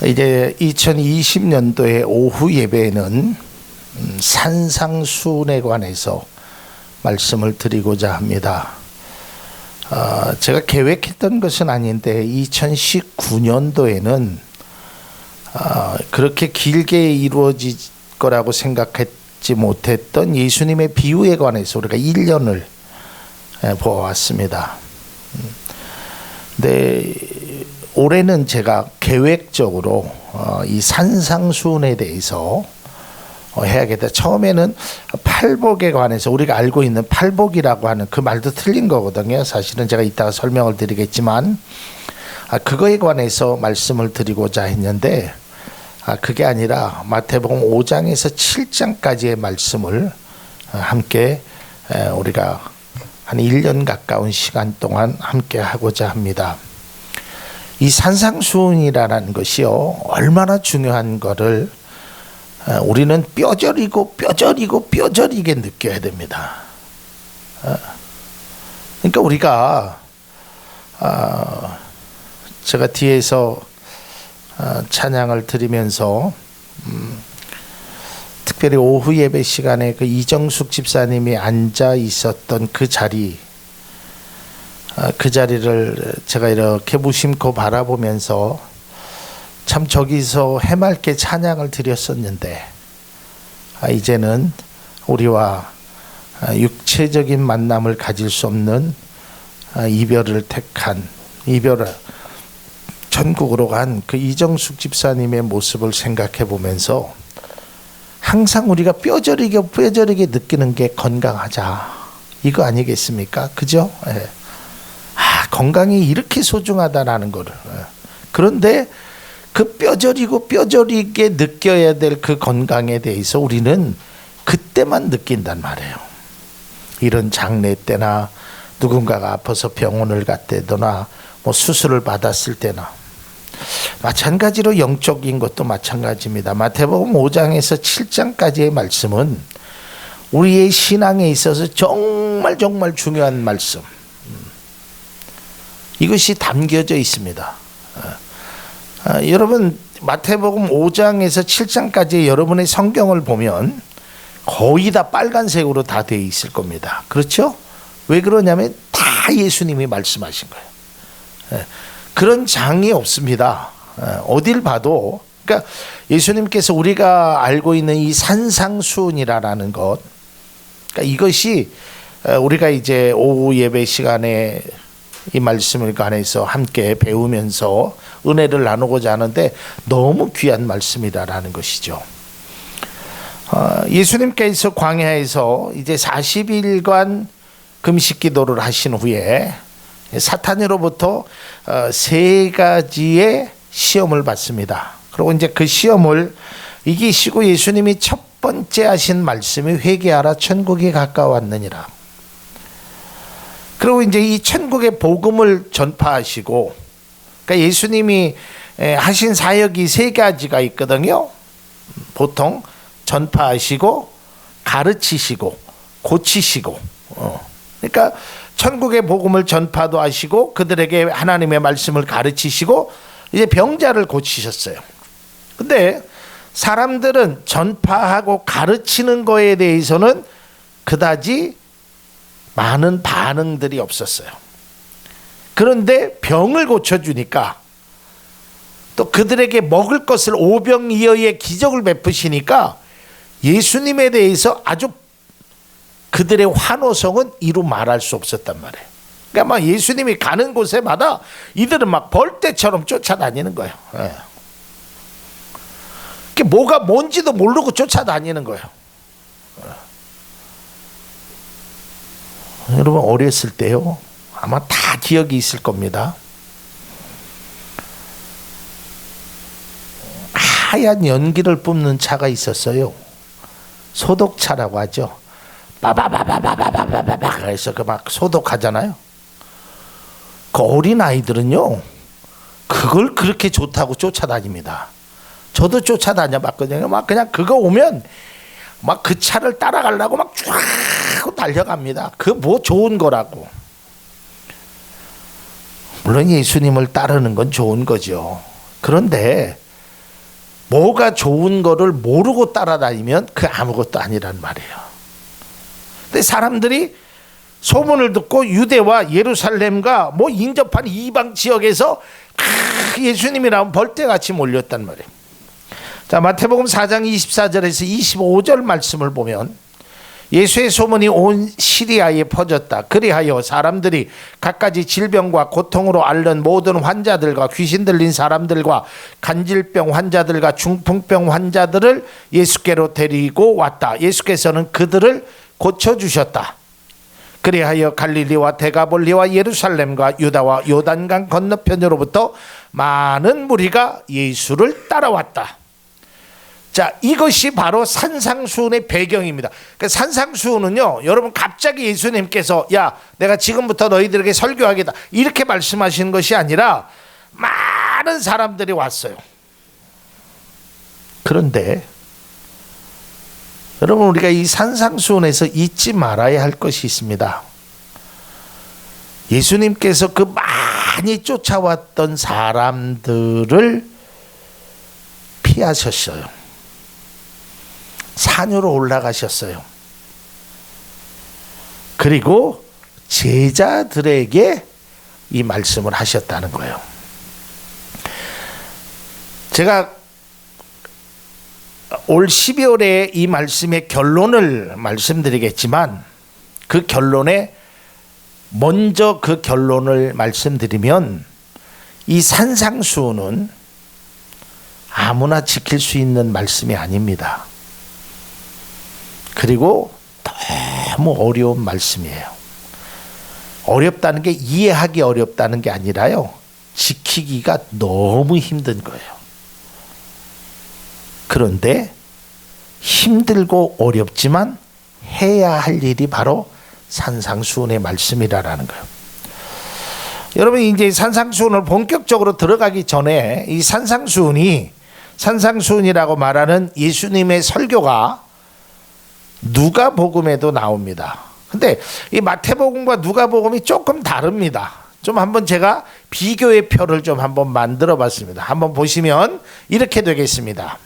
이제 2020년도의 오후 예배에는 산상수훈에 관해서 말씀을 드리고자 합니다. 제가 계획했던 것은 아닌데 2019년도에는 그렇게 길게 이루어질 거라고 생각했지 못했던 예수님의 비유에 관해서 우리가 1년을 보아왔습니다. 근데 올해는 제가 계획적으로 이 산상수훈에 대해서 해야겠다. 처음에는 팔복에 관해서 우리가 알고 있는 팔복이라고 하는 그 말도 틀린 거거든요. 사실은 제가 이따가 설명을 드리겠지만 그거에 관해서 말씀을 드리고자 했는데 그게 아니라 마태복음 5장에서 7장까지의 말씀을 함께 우리가 한 1년 가까운 시간 동안 함께 하고자 합니다. 이 산상수훈이라는 것이요, 얼마나 중요한 거를 우리는 뼈저리게 느껴야 됩니다. 그러니까 우리가 제가 뒤에서 찬양을 드리면서 특별히 오후 예배 시간에 그 이정숙 집사님이 앉아 있었던 그 자리, 그 자리를 제가 이렇게 무심코 바라보면서 참 저기서 해맑게 찬양을 드렸었는데 이제는 우리와 육체적인 만남을 가질 수 없는 이별을 택한 천국으로 간 그 이정숙 집사님의 모습을 생각해 보면서 항상 우리가 뼈저리게 느끼는 게 건강하자, 이거 아니겠습니까? 그죠? 예. 건강이 이렇게 소중하다라는 거를. 그런데 그 뼈저리게 느껴야 될 그 건강에 대해서 우리는 그때만 느낀단 말이에요. 이런 장례 때나 누군가가 아파서 병원을 갔다거나 뭐 수술을 받았을 때나, 마찬가지로 영적인 것도 마찬가지입니다. 마태복음 5장에서 7장까지의 말씀은 우리의 신앙에 있어서 정말 중요한 말씀, 이것이 담겨져 있습니다. 여러분, 마태복음 5장에서 7장까지 여러분의 성경을 보면 거의 다 빨간색으로 다 되어 있을 겁니다. 그렇죠? 왜 그러냐면 다 예수님이 말씀하신 거예요. 그런 장이 없습니다. 어딜 봐도. 그러니까 예수님께서 우리가 알고 있는 이 산상수훈이라는 것, 그러니까 이것이 우리가 이제 오후 예배 시간에 이 말씀을 관해서 함께 배우면서 은혜를 나누고자 하는데 너무 귀한 말씀이다라는 것이죠. 예수님께서 광야에서 이제 40일간 금식 기도를 하신 후에 사탄으로부터 세 가지의 시험을 받습니다. 그리고 이제 그 시험을 이기시고 예수님이 첫 번째 하신 말씀이 회개하라, 천국이 가까웠느니라. 그리고 이제 이 천국의 복음을 전파하시고, 그러니까 예수님이 하신 사역이 세 가지가 있거든요. 보통 전파하시고, 가르치시고, 고치시고. 그러니까 천국의 복음을 전파도 하시고, 그들에게 하나님의 말씀을 가르치시고, 이제 병자를 고치셨어요. 근데 사람들은 전파하고 가르치는 거에 대해서는 그다지 많은 반응들이 없었어요. 그런데 병을 고쳐주니까, 또 그들에게 먹을 것을 오병이어의 기적을 베푸시니까 예수님에 대해서 아주 그들의 환호성은 이루 말할 수 없었단 말이에요. 그러니까 막 예수님이 가는 곳에마다 이들은 막 벌떼처럼 쫓아다니는 거예요. 예. 뭐가 뭔지도 모르고 쫓아다니는 거예요. 여러분, 어렸을 때요, 아마 다 기억이 있을 겁니다. 하얀 연기를 뿜는 차가 있었어요. 소독차라고 하죠. 바바바바바바바바바 그래서 그 막 소독하잖아요. 그 어린 아이들은요, 그걸 그렇게 좋다고 쫓아다닙니다. 저도 쫓아다녀봤거든요. 막 그냥 그거 오면 막 그 차를 따라가려고 막 쫙 달려갑니다. 그 뭐 좋은 거라고. 물론 예수님을 따르는 건 좋은 거죠. 그런데 뭐가 좋은 거를 모르고 따라다니면 그 아무것도 아니란 말이에요. 근데 사람들이 소문을 듣고 유대와 예루살렘과 뭐 인접한 이방 지역에서 예수님이 나오면 벌떼같이 몰렸단 말이에요. 자, 마태복음 4장 24절에서 25절 말씀을 보면 예수의 소문이 온 시리아에 퍼졌다. 그리하여 사람들이 갖가지 질병과 고통으로 앓는 모든 환자들과 귀신 들린 사람들과 간질병 환자들과 중풍병 환자들을 예수께로 데리고 왔다. 예수께서는 그들을 고쳐주셨다. 그리하여 갈릴리와 데가볼리와 예루살렘과 유다와 요단강 건너편으로부터 많은 무리가 예수를 따라왔다. 자, 이것이 바로 산상수훈의 배경입니다. 그러니까 산상수훈은요, 여러분 갑자기 예수님께서 야, 내가 지금부터 너희들에게 설교하겠다 이렇게 말씀하시는 것이 아니라 많은 사람들이 왔어요. 그런데 여러분, 우리가 이 산상수훈에서 잊지 말아야 할 것이 있습니다. 예수님께서 그 많이 쫓아왔던 사람들을 피하셨어요. 산으로 올라가셨어요. 그리고 제자들에게 이 말씀을 하셨다는 거예요. 제가 올 12월에 이 말씀의 결론을 말씀드리겠지만 그 결론에 먼저 그 결론을 말씀드리면 이 산상수훈은 아무나 지킬 수 있는 말씀이 아닙니다. 그리고 너무 어려운 말씀이에요. 어렵다는 게 이해하기 어렵다는 게 아니라요, 지키기가 너무 힘든 거예요. 그런데 힘들고 어렵지만 해야 할 일이 바로 산상수훈의 말씀이라는 거예요. 여러분, 이제 산상수훈을 본격적으로 들어가기 전에 이 산상수훈이라고 말하는 예수님의 설교가 누가복음에도 나옵니다. 근데 이 마태복음과 누가복음이 조금 다릅니다. 좀 한번 제가 비교의 표를 좀 한번 만들어 봤습니다. 한번 보시면 이렇게 되겠습니다.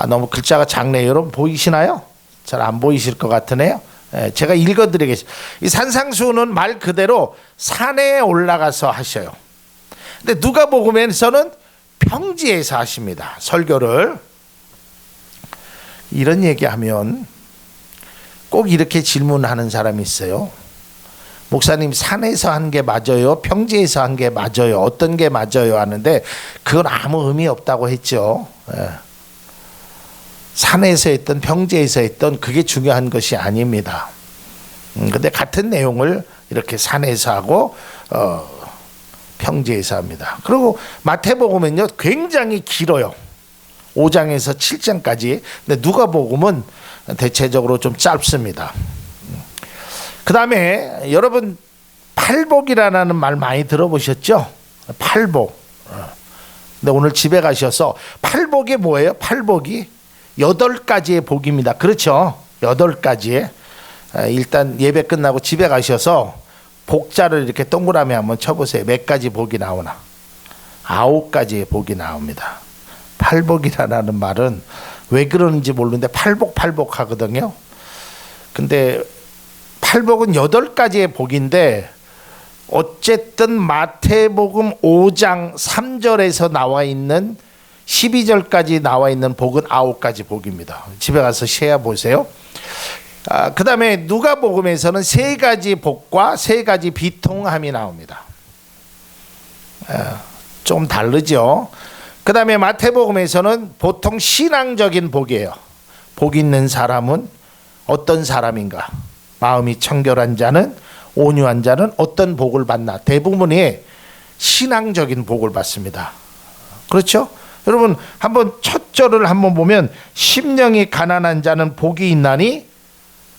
너무 글자가 작네요. 여러분 보이시나요? 잘 안 보이실 것 같으네요. 제가 읽어 드리겠습니다. 이 산상수훈은 말 그대로 산에 올라가서 하셔요. 근데 누가복음에서는 평지에서 하십니다. 설교를. 이런 얘기하면 꼭 이렇게 질문하는 사람이 있어요. 목사님, 산에서 한 게 맞아요? 평지에서 한 게 맞아요? 어떤 게 맞아요? 하는데 그건 아무 의미 없다고 했죠. 산에서 했던 평지에서 했던 그게 중요한 것이 아닙니다. 근데 같은 내용을 이렇게 산에서 하고 평지에서 합니다. 그리고 마태복음은요 굉장히 길어요. 5장에서 7장까지. 근데 누가복음은 대체적으로 좀 짧습니다. 그 다음에 여러분 팔복이라는 말 많이 들어보셨죠? 팔복. 근데 오늘 집에 가셔서 팔복이 뭐예요? 팔복이 8가지의 복입니다. 그렇죠? 8가지의. 일단 예배 끝나고 집에 가셔서 복자를 이렇게 동그라미 한번 쳐보세요. 몇 가지 복이 나오나? 9가지의 복이 나옵니다. 팔복이라는 말은 왜 그러는지 모르는데 팔복 하거든요. 근데 팔복은 8가지의 복인데 어쨌든 마태복음 5장 3절에서 나와 있는 12절까지 나와 있는 복은 9가지 복입니다. 집에 가서 세어 보세요. 그 다음에 누가복음에서는 3가지 복과 3가지 비통함이 나옵니다. 좀 다르죠. 그 다음에 마태복음에서는 보통 신앙적인 복이에요. 복 있는 사람은 어떤 사람인가? 마음이 청결한 자는, 온유한 자는 어떤 복을 받나? 대부분이 신앙적인 복을 받습니다. 그렇죠? 여러분 한번 첫 절을 한번 보면 심령이 가난한 자는 복이 있나니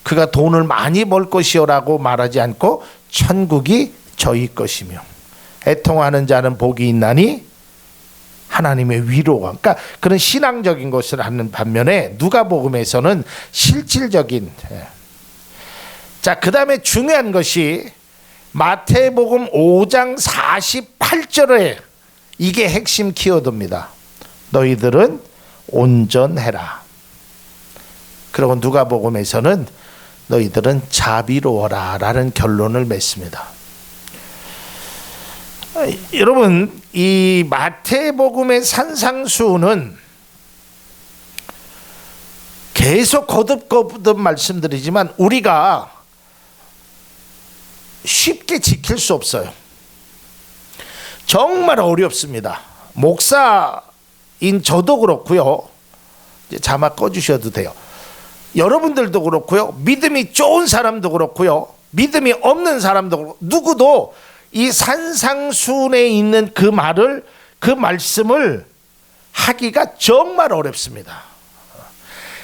그가 돈을 많이 벌 것이요라고 말하지 않고 천국이 저희 것이며, 애통하는 자는 복이 있나니 하나님의 위로가, 그러니까 그런 신앙적인 것을 하는 반면에 누가복음에서는 실질적인. 자, 그 다음에 중요한 것이 마태복음 5장 48절에 이게 핵심 키워드입니다. 너희들은 온전해라. 그리고 누가복음에서는 너희들은 자비로워라 라는 결론을 맺습니다. 여러분, 이 마태복음의 산상수훈은 계속 거듭거듭 말씀드리지만 우리가 쉽게 지킬 수 없어요. 정말 어렵습니다. 목사인 저도 그렇고요. 이제 자막 꺼주셔도 돼요. 여러분들도 그렇고요. 믿음이 좋은 사람도 그렇고요. 믿음이 없는 사람도 그렇고, 누구도 이 산상수훈에 있는 그 말을, 그 말씀을 하기가 정말 어렵습니다.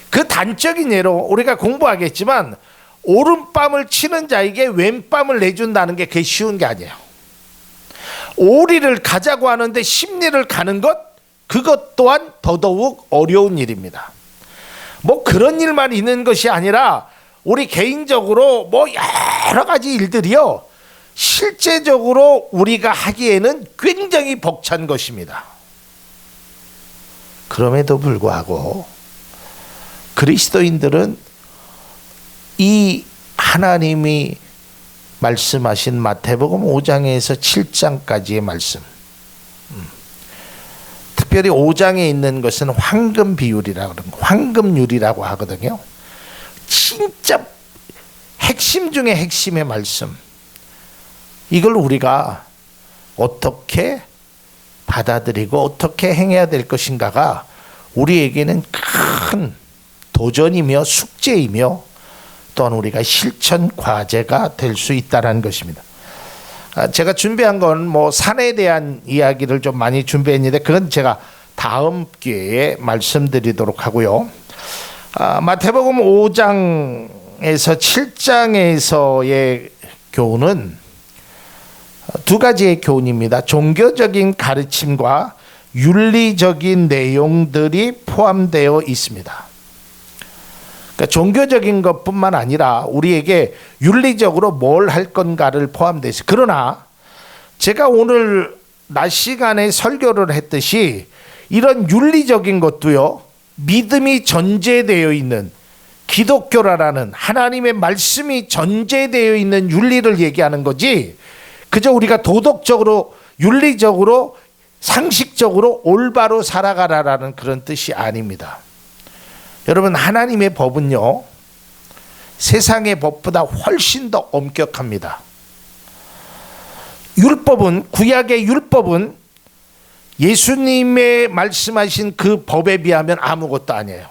그 단적인 예로 우리가 공부하겠지만 오른밤을 치는 자에게 왼밤을 내준다는 게 그게 쉬운 게 아니에요. 오리를 가자고 하는데 십리를 가는 것, 그것 또한 더더욱 어려운 일입니다. 뭐 그런 일만 있는 것이 아니라 우리 개인적으로 뭐 여러 가지 일들이요, 실제적으로 우리가 하기에는 굉장히 벅찬 것입니다. 그럼에도 불구하고 그리스도인들은 이 하나님이 말씀하신 마태복음 5장에서 7장까지의 말씀, 특별히 5장에 있는 것은 황금 비율이라고 그러는 거, 황금률이라고 하거든요. 진짜 핵심 중에 핵심의 말씀, 이걸 우리가 어떻게 받아들이고 어떻게 행해야 될 것인가가 우리에게는 큰 도전이며 숙제이며 또한 우리가 실천 과제가 될 수 있다는 것입니다. 제가 준비한 건 뭐 산에 대한 이야기를 좀 많이 준비했는데 그건 제가 다음 기회에 말씀드리도록 하고요. 마태복음 5장에서 7장에서의 교훈은 두 가지의 교훈입니다. 종교적인 가르침과 윤리적인 내용들이 포함되어 있습니다. 그러니까 종교적인 것뿐만 아니라 우리에게 윤리적으로 뭘 할 건가를 포함되어 있어요. 그러나 제가 오늘 낮 시간에 설교를 했듯이 이런 윤리적인 것도요, 믿음이 전제되어 있는, 기독교라는 하나님의 말씀이 전제되어 있는 윤리를 얘기하는 거지, 그저 우리가 도덕적으로, 윤리적으로, 상식적으로 올바로 살아가라라는 그런 뜻이 아닙니다. 여러분, 하나님의 법은요, 세상의 법보다 훨씬 더 엄격합니다. 율법은, 구약의 율법은 예수님의 말씀하신 그 법에 비하면 아무것도 아니에요.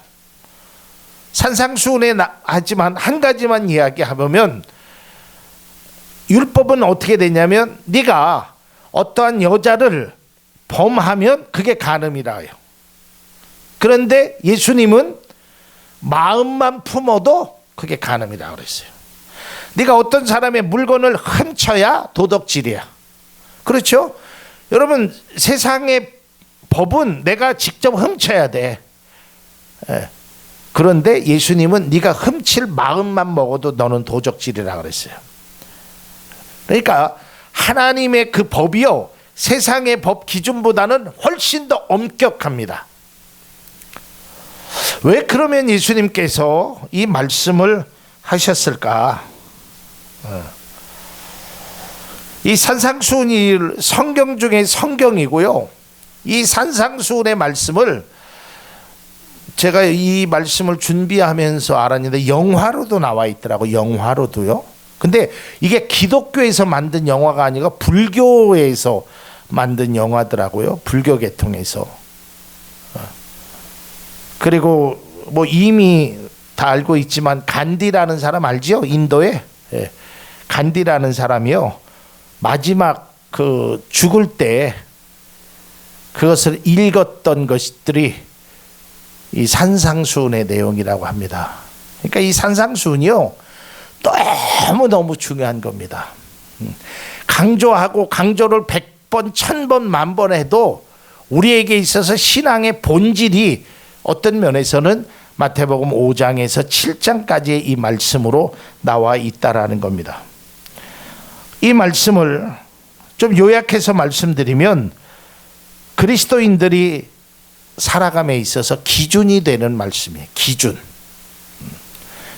산상수훈에 하지만 한 가지만 이야기하면, 율법은 어떻게 되냐면 네가 어떠한 여자를 범하면 그게 간음이라 해요. 그런데 예수님은 마음만 품어도 그게 간음이라고 그랬어요. 네가 어떤 사람의 물건을 훔쳐야 도덕질이야. 그렇죠? 여러분, 세상의 법은 내가 직접 훔쳐야 돼. 그런데 예수님은 네가 훔칠 마음만 먹어도 너는 도적질이라고 그랬어요. 그러니까 하나님의 그 법이요, 세상의 법 기준보다는 훨씬 더 엄격합니다. 왜 그러면 예수님께서 이 말씀을 하셨을까? 이 산상수훈이 성경 중에 성경이고요. 이 산상수훈의 말씀을 제가 이 말씀을 준비하면서 알았는데 영화로도 나와 있더라고요. 영화로도요. 근데 이게 기독교에서 만든 영화가 아니라 불교에서 만든 영화더라고요. 불교 계통에서. 그리고 뭐 이미 다 알고 있지만 간디라는 사람 알지요? 인도에. 예. 간디라는 사람이요, 마지막 그 죽을 때 그것을 읽었던 것들이 이 산상수훈의 내용이라고 합니다. 그러니까 이 산상수훈이요, 너무너무 중요한 겁니다. 강조하고 강조를 100번, 1000번, 10,000번 해도 우리에게 있어서 신앙의 본질이 어떤 면에서는 마태복음 5장에서 7장까지의 이 말씀으로 나와 있다라는 겁니다. 이 말씀을 좀 요약해서 말씀드리면, 그리스도인들이 살아감에 있어서 기준이 되는 말씀이에요. 기준.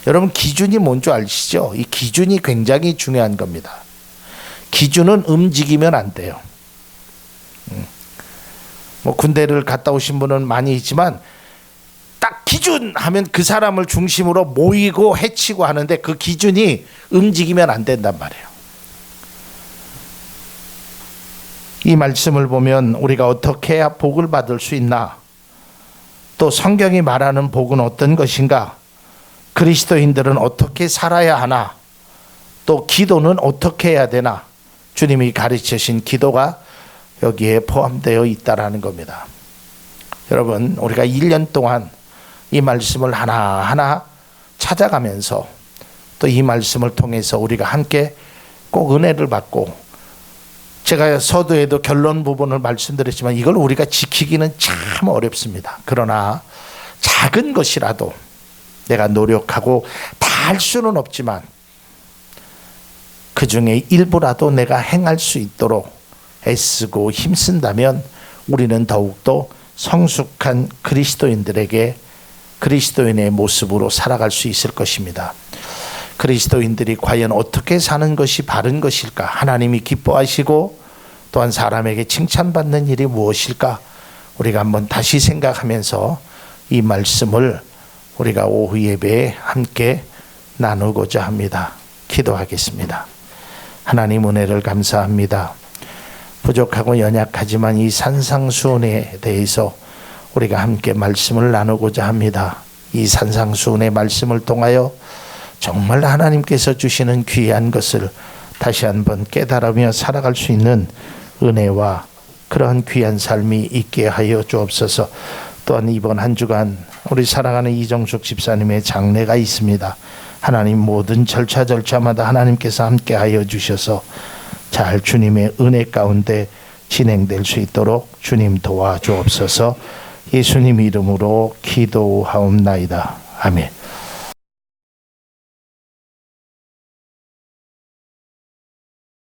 여러분 기준이 뭔지 아시죠? 이 기준이 굉장히 중요한 겁니다. 기준은 움직이면 안 돼요. 뭐 군대를 갔다 오신 분은 많이 있지만 딱 기준 하면 그 사람을 중심으로 모이고 해치고 하는데 그 기준이 움직이면 안 된단 말이에요. 이 말씀을 보면 우리가 어떻게 해야 복을 받을 수 있나? 또 성경이 말하는 복은 어떤 것인가? 그리스도인들은 어떻게 살아야 하나? 또 기도는 어떻게 해야 되나? 주님이 가르치신 기도가 여기에 포함되어 있다라는 겁니다. 여러분, 우리가 1년 동안 이 말씀을 하나하나 찾아가면서 또 이 말씀을 통해서 우리가 함께 꼭 은혜를 받고, 제가 서두에도 결론 부분을 말씀드렸지만 이걸 우리가 지키기는 참 어렵습니다. 그러나 작은 것이라도 내가 노력하고 다 할 수는 없지만 그 중에 일부라도 내가 행할 수 있도록 애쓰고 힘쓴다면 우리는 더욱더 성숙한 그리스도인들에게 그리스도인의 모습으로 살아갈 수 있을 것입니다. 그리스도인들이 과연 어떻게 사는 것이 바른 것일까? 하나님이 기뻐하시고 또한 사람에게 칭찬받는 일이 무엇일까? 우리가 한번 다시 생각하면서 이 말씀을 우리가 오후 예배에 함께 나누고자 합니다. 기도하겠습니다. 하나님 은혜를 감사합니다. 부족하고 연약하지만 이 산상수훈에 대해서 우리가 함께 말씀을 나누고자 합니다. 이 산상수훈의 말씀을 통하여 정말 하나님께서 주시는 귀한 것을 다시 한번 깨달으며 살아갈 수 있는 은혜와 그러한 귀한 삶이 있게 하여 주옵소서. 또한 이번 한 주간 우리 사랑하는 이정숙 집사님의 장례가 있습니다. 하나님 모든 절차마다 하나님께서 함께 하여 주셔서 잘 주님의 은혜 가운데 진행될 수 있도록 주님 도와주옵소서. 예수님 이름으로 기도하옵나이다. 아멘.